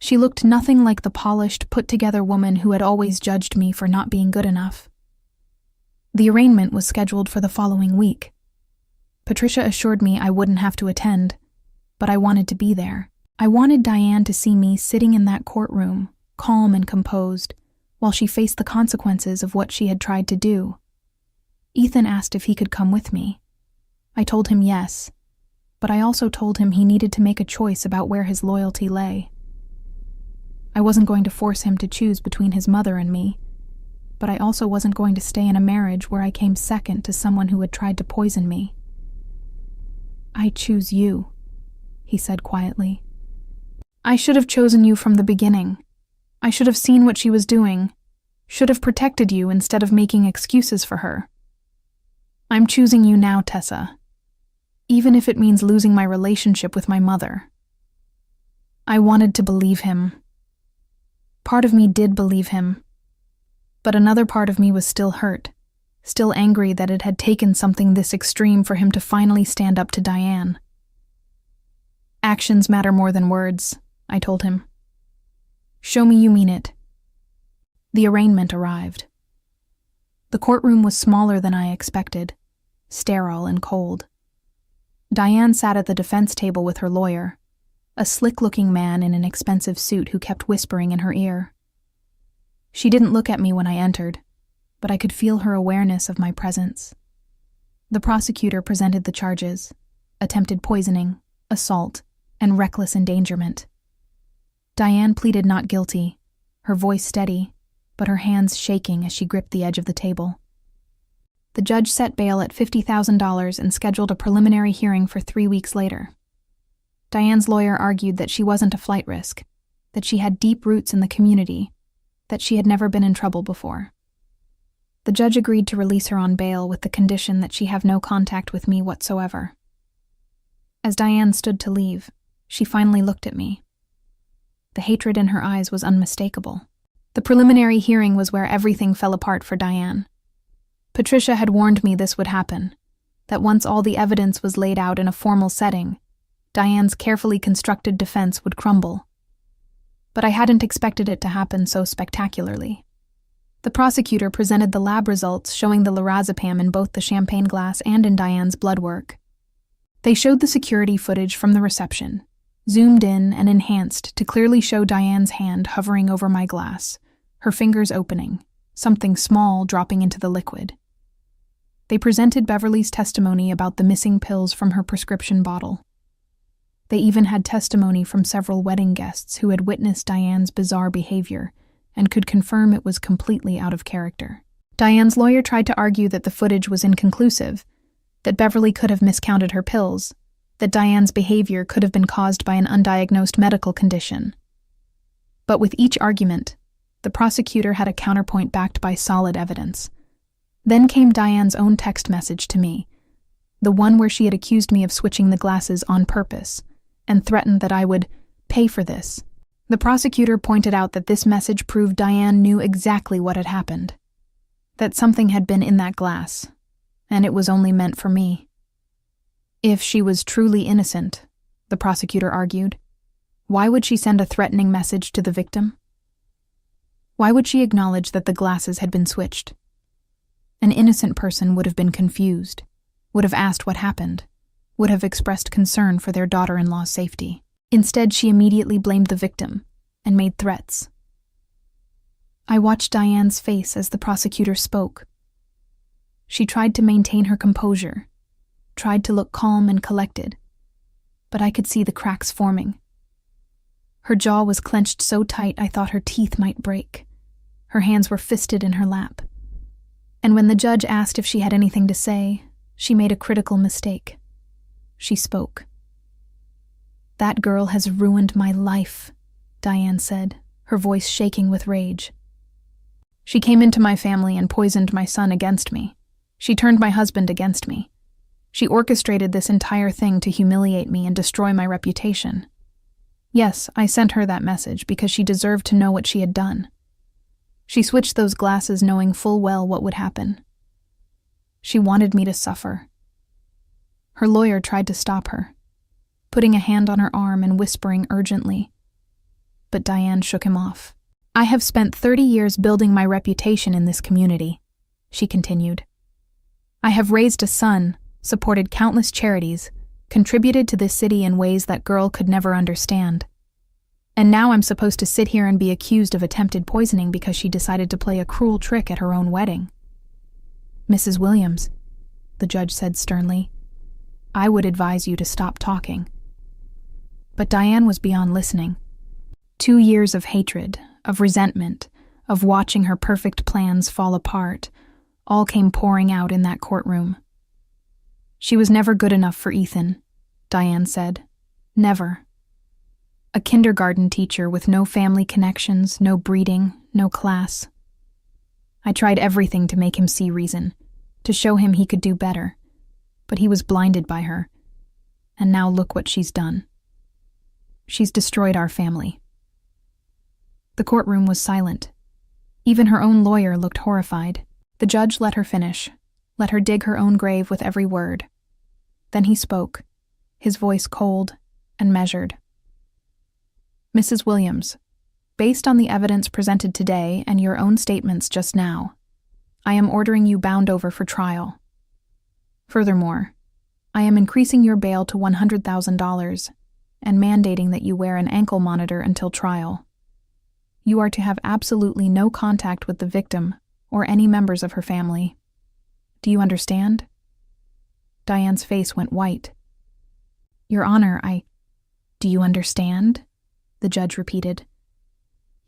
She looked nothing like the polished, put-together woman who had always judged me for not being good enough. The arraignment was scheduled for the following week. Patricia assured me I wouldn't have to attend, but I wanted to be there. I wanted Diane to see me sitting in that courtroom, calm and composed, while she faced the consequences of what she had tried to do. Ethan asked if he could come with me. I told him yes, but I also told him he needed to make a choice about where his loyalty lay. I wasn't going to force him to choose between his mother and me, but I also wasn't going to stay in a marriage where I came second to someone who had tried to poison me. "I choose you," he said quietly. "I should have chosen you from the beginning. I should have seen what she was doing, should have protected you instead of making excuses for her. I'm choosing you now, Tessa, even if it means losing my relationship with my mother." I wanted to believe him. Part of me did believe him, but another part of me was still hurt, still angry that it had taken something this extreme for him to finally stand up to Diane. "Actions matter more than words," I told him. "Show me you mean it." The arraignment arrived. The courtroom was smaller than I expected, sterile and cold. Diane sat at the defense table with her lawyer, a slick-looking man in an expensive suit who kept whispering in her ear. She didn't look at me when I entered, but I could feel her awareness of my presence. The prosecutor presented the charges: attempted poisoning, assault, and reckless endangerment. Diane pleaded not guilty, her voice steady, but her hands shaking as she gripped the edge of the table. The judge set bail at $50,000 and scheduled a preliminary hearing for 3 weeks later. Diane's lawyer argued that she wasn't a flight risk, that she had deep roots in the community, that she had never been in trouble before. The judge agreed to release her on bail with the condition that she have no contact with me whatsoever. As Diane stood to leave, she finally looked at me. The hatred in her eyes was unmistakable. The preliminary hearing was where everything fell apart for Diane. Patricia had warned me this would happen, that once all the evidence was laid out in a formal setting, Diane's carefully constructed defense would crumble. But I hadn't expected it to happen so spectacularly. The prosecutor presented the lab results showing the lorazepam in both the champagne glass and in Diane's blood work. They showed the security footage from the reception, zoomed in and enhanced to clearly show Diane's hand hovering over my glass, her fingers opening, something small dropping into the liquid. They presented Beverly's testimony about the missing pills from her prescription bottle. They even had testimony from several wedding guests who had witnessed Diane's bizarre behavior and could confirm it was completely out of character. Diane's lawyer tried to argue that the footage was inconclusive, that Beverly could have miscounted her pills, that Diane's behavior could have been caused by an undiagnosed medical condition. But with each argument, the prosecutor had a counterpoint backed by solid evidence. Then came Diane's own text message to me, the one where she had accused me of switching the glasses on purpose and threatened that I would pay for this. The prosecutor pointed out that this message proved Diane knew exactly what had happened, that something had been in that glass, and it was only meant for me. If she was truly innocent, the prosecutor argued, why would she send a threatening message to the victim? Why would she acknowledge that the glasses had been switched? An innocent person would have been confused, would have asked what happened, would have expressed concern for their daughter-in-law's safety. Instead, she immediately blamed the victim and made threats. I watched Diane's face as the prosecutor spoke. She tried to maintain her composure, tried to look calm and collected, but I could see the cracks forming. Her jaw was clenched so tight I thought her teeth might break. Her hands were fisted in her lap. And when the judge asked if she had anything to say, she made a critical mistake. She spoke. "That girl has ruined my life," Diane said, her voice shaking with rage. "She came into my family and poisoned my son against me. She turned my husband against me. She orchestrated this entire thing to humiliate me and destroy my reputation. Yes, I sent her that message because she deserved to know what she had done. She switched those glasses knowing full well what would happen. She wanted me to suffer." Her lawyer tried to stop her, putting a hand on her arm and whispering urgently. But Diane shook him off. "I have spent 30 years building my reputation in this community," she continued. "I have raised a son, supported countless charities, contributed to this city in ways that girl could never understand. And now I'm supposed to sit here and be accused of attempted poisoning because she decided to play a cruel trick at her own wedding." "Mrs. Williams," the judge said sternly, "I would advise you to stop talking." But Diane was beyond listening. 2 years of hatred, of resentment, of watching her perfect plans fall apart, all came pouring out in that courtroom. "She was never good enough for Ethan," Diane said. "Never. A kindergarten teacher with no family connections, no breeding, no class. I tried everything to make him see reason, to show him he could do better, but he was blinded by her. And now look what she's done. She's destroyed our family." The courtroom was silent. Even her own lawyer looked horrified. The judge let her finish, let her dig her own grave with every word. Then he spoke, his voice cold and measured. "Mrs. Williams, based on the evidence presented today and your own statements just now, I am ordering you bound over for trial. Furthermore, I am increasing your bail to $100,000 and mandating that you wear an ankle monitor until trial. You are to have absolutely no contact with the victim or any members of her family. Do you understand?" Diane's face went white. "Your Honor, do you understand?" the judge repeated.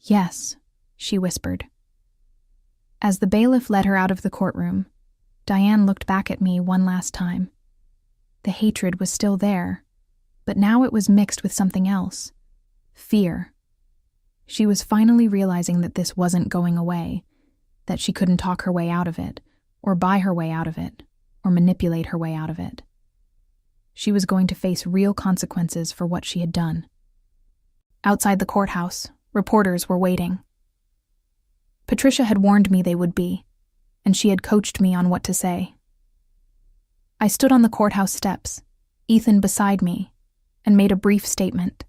"Yes," she whispered. As the bailiff led her out of the courtroom, Diane looked back at me one last time. The hatred was still there, but now it was mixed with something else. Fear. She was finally realizing that this wasn't going away, that she couldn't talk her way out of it, or buy her way out of it, or manipulate her way out of it. She was going to face real consequences for what she had done. Outside the courthouse, reporters were waiting. Patricia had warned me they would be, and she had coached me on what to say. I stood on the courthouse steps, Ethan beside me, and made a brief statement.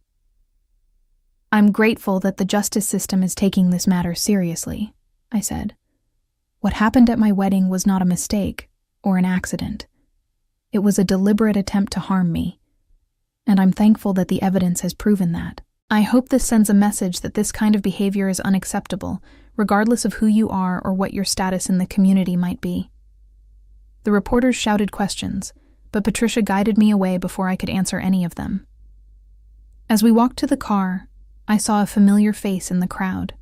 "I'm grateful that the justice system is taking this matter seriously," I said. "What happened at my wedding was not a mistake or an accident. It was a deliberate attempt to harm me, and I'm thankful that the evidence has proven that. I hope this sends a message that this kind of behavior is unacceptable, regardless of who you are or what your status in the community might be." The reporters shouted questions, but Patricia guided me away before I could answer any of them. As we walked to the car, I saw a familiar face in the crowd.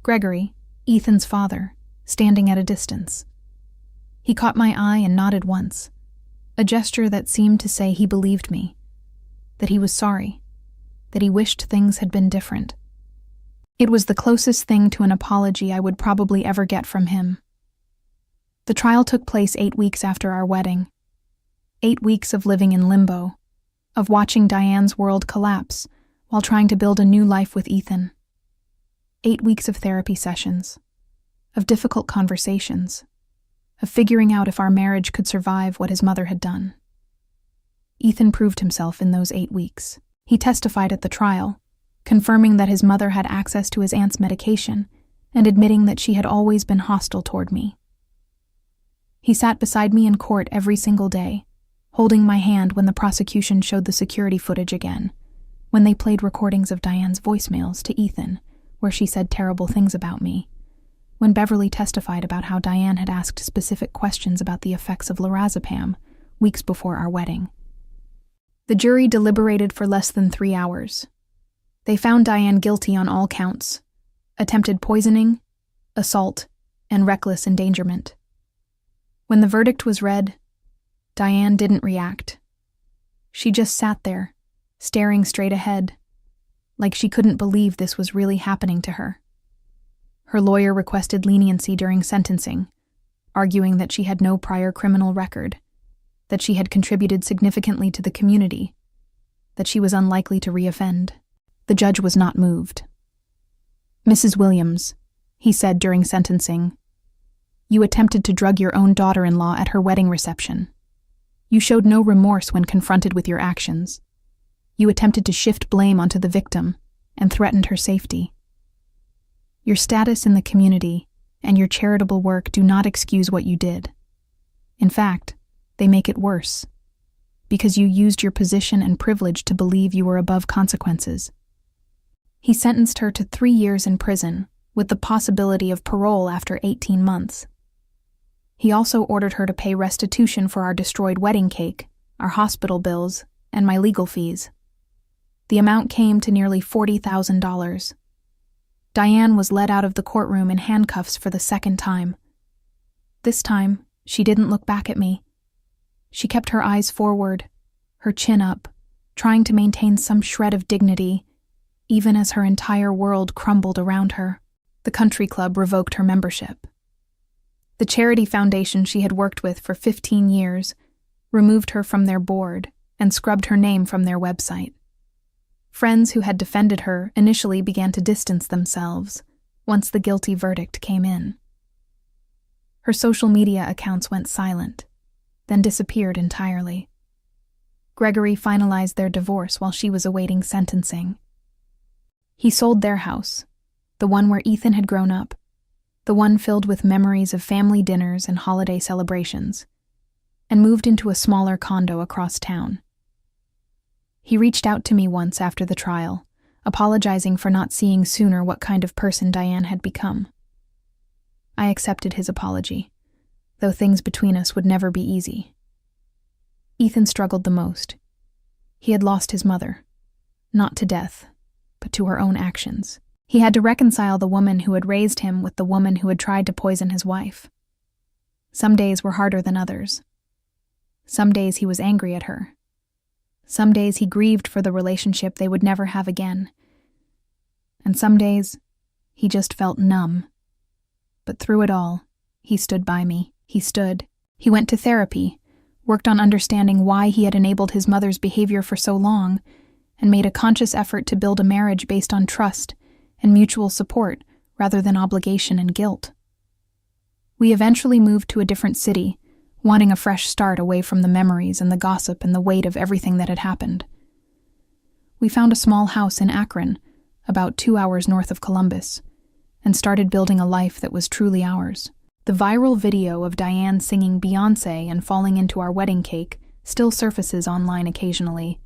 Gregory, Ethan's father, standing at a distance. He caught my eye and nodded once, a gesture that seemed to say he believed me, that he was sorry, that he wished things had been different. It was the closest thing to an apology I would probably ever get from him. The trial took place 8 weeks after our wedding. 8 weeks of living in limbo, of watching Diane's world collapse while trying to build a new life with Ethan. 8 weeks of therapy sessions, of difficult conversations, of figuring out if our marriage could survive what his mother had done. Ethan proved himself in those 8 weeks. He testified at the trial, confirming that his mother had access to his aunt's medication and admitting that she had always been hostile toward me. He sat beside me in court every single day, holding my hand when the prosecution showed the security footage again, when they played recordings of Diane's voicemails to Ethan, where she said terrible things about me, when Beverly testified about how Diane had asked specific questions about the effects of lorazepam weeks before our wedding. The jury deliberated for less than 3 hours. They found Diane guilty on all counts: attempted poisoning, assault, and reckless endangerment. When the verdict was read, Diane didn't react. She just sat there, staring straight ahead, like she couldn't believe this was really happening to her. Her lawyer requested leniency during sentencing, arguing that she had no prior criminal record, that she had contributed significantly to the community, that she was unlikely to reoffend. The judge was not moved. "Mrs. Williams," he said during sentencing, "you attempted to drug your own daughter-in-law at her wedding reception. You showed no remorse when confronted with your actions. You attempted to shift blame onto the victim and threatened her safety. Your status in the community and your charitable work do not excuse what you did. In fact, they make it worse, because you used your position and privilege to believe you were above consequences." He sentenced her to 3 years in prison, with the possibility of parole after 18 months. He also ordered her to pay restitution for our destroyed wedding cake, our hospital bills, and my legal fees. The amount came to nearly $40,000. Diane was led out of the courtroom in handcuffs for the second time. This time, she didn't look back at me. She kept her eyes forward, her chin up, trying to maintain some shred of dignity, even as her entire world crumbled around her. The country club revoked her membership. The charity foundation she had worked with for 15 years removed her from their board and scrubbed her name from their website. Friends who had defended her initially began to distance themselves once the guilty verdict came in. Her social media accounts went silent, then disappeared entirely. Gregory finalized their divorce while she was awaiting sentencing. He sold their house, the one where Ethan had grown up, the one filled with memories of family dinners and holiday celebrations, and moved into a smaller condo across town. He reached out to me once after the trial, apologizing for not seeing sooner what kind of person Diane had become. I accepted his apology, though things between us would never be easy. Ethan struggled the most. He had lost his mother, not to death, but to her own actions. He had to reconcile the woman who had raised him with the woman who had tried to poison his wife. Some days were harder than others. Some days he was angry at her. Some days he grieved for the relationship they would never have again. And some days, he just felt numb. But through it all, he stood by me. He went to therapy, worked on understanding why he had enabled his mother's behavior for so long, and made a conscious effort to build a marriage based on trust and mutual support rather than obligation and guilt. We eventually moved to a different city, wanting a fresh start away from the memories and the gossip and the weight of everything that had happened. We found a small house in Akron, about 2 hours north of Columbus, and started building a life that was truly ours. The viral video of Diane singing Beyoncé and falling into our wedding cake still surfaces online occasionally,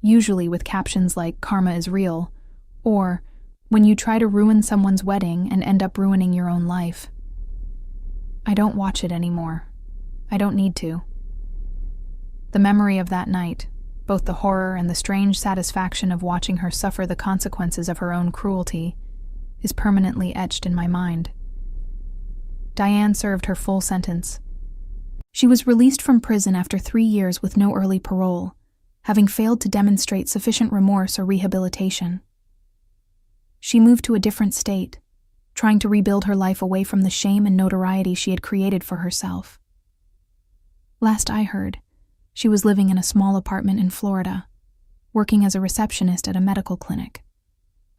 usually with captions like "Karma is real," or "When you try to ruin someone's wedding and end up ruining your own life." I don't watch it anymore. I don't need to. The memory of that night, both the horror and the strange satisfaction of watching her suffer the consequences of her own cruelty, is permanently etched in my mind. Diane served her full sentence. She was released from prison after 3 years with no early parole, having failed to demonstrate sufficient remorse or rehabilitation. She moved to a different state, trying to rebuild her life away from the shame and notoriety she had created for herself. Last I heard, she was living in a small apartment in Florida, working as a receptionist at a medical clinic,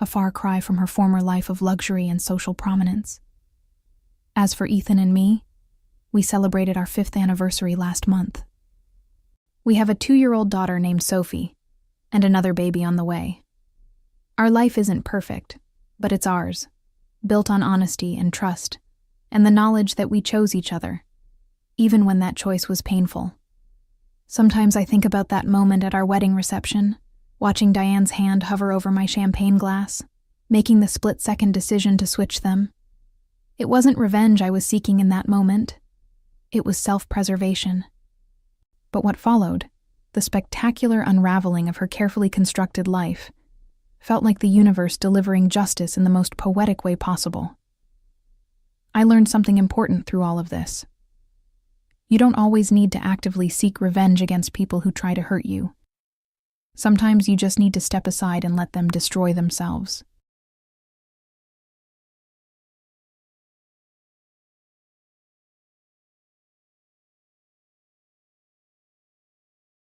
a far cry from her former life of luxury and social prominence. As for Ethan and me, we celebrated our 5th anniversary last month. We have a 2-year-old daughter named Sophie, and another baby on the way. Our life isn't perfect, but it's ours, built on honesty and trust, and the knowledge that we chose each other, even when that choice was painful. Sometimes I think about that moment at our wedding reception, watching Diane's hand hover over my champagne glass, making the split-second decision to switch them. It wasn't revenge I was seeking in that moment. It was self-preservation. But what followed, the spectacular unraveling of her carefully constructed life, felt like the universe delivering justice in the most poetic way possible. I learned something important through all of this. You don't always need to actively seek revenge against people who try to hurt you. Sometimes you just need to step aside and let them destroy themselves.